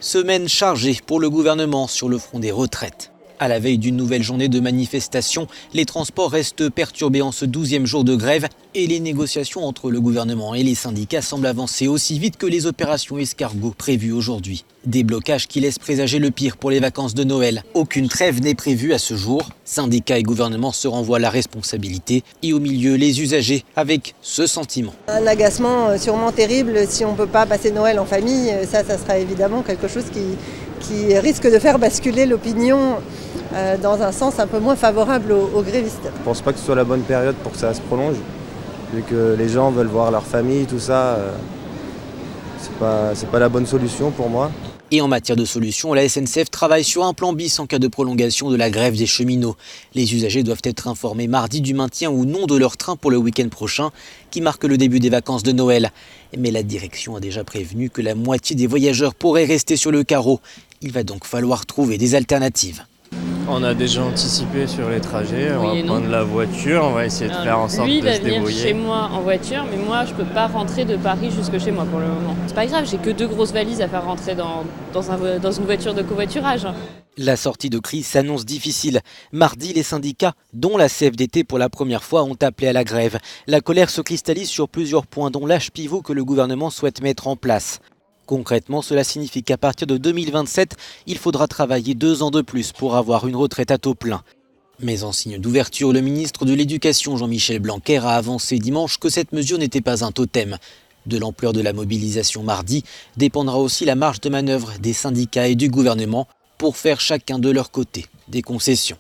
Semaine chargée pour le gouvernement sur le front des retraites. À la veille d'une nouvelle journée de manifestation, les transports restent perturbés en ce 12e jour de grève et les négociations entre le gouvernement et les syndicats semblent avancer aussi vite que les opérations escargots prévues aujourd'hui. Des blocages qui laissent présager le pire pour les vacances de Noël. Aucune trêve n'est prévue à ce jour. Syndicats et gouvernement se renvoient la responsabilité et au milieu les usagers avec ce sentiment. Un agacement sûrement terrible si on ne peut pas passer Noël en famille. Ça sera évidemment quelque chose qui risque de faire basculer l'opinion dans un sens un peu moins favorable aux grévistes. Je ne pense pas que ce soit la bonne période pour que ça se prolonge, vu que les gens veulent voir leur famille, tout ça. C'est pas la bonne solution pour moi. Et en matière de solution, la SNCF travaille sur un plan bis en cas de prolongation de la grève des cheminots. Les usagers doivent être informés mardi du maintien ou non de leur train pour le week-end prochain, qui marque le début des vacances de Noël. Mais la direction a déjà prévenu que la moitié des voyageurs pourraient rester sur le carreau. Il va donc falloir trouver des alternatives. On a déjà anticipé sur les trajets, on va prendre la voiture, on va essayer de faire en sorte de se débrouiller. Lui, il va venir chez moi en voiture, mais moi, je peux pas rentrer de Paris jusque chez moi pour le moment. C'est pas grave, j'ai que 2 grosses valises à faire rentrer dans une voiture de covoiturage. La sortie de crise s'annonce difficile. Mardi, les syndicats, dont la CFDT pour la première fois, ont appelé à la grève. La colère se cristallise sur plusieurs points, dont l'âge pivot que le gouvernement souhaite mettre en place. Concrètement, cela signifie qu'à partir de 2027, il faudra travailler 2 ans de plus pour avoir une retraite à taux plein. Mais en signe d'ouverture, le ministre de l'Éducation, Jean-Michel Blanquer, a avancé dimanche que cette mesure n'était pas un totem. De l'ampleur de la mobilisation mardi dépendra aussi la marge de manœuvre des syndicats et du gouvernement pour faire chacun de leur côté des concessions.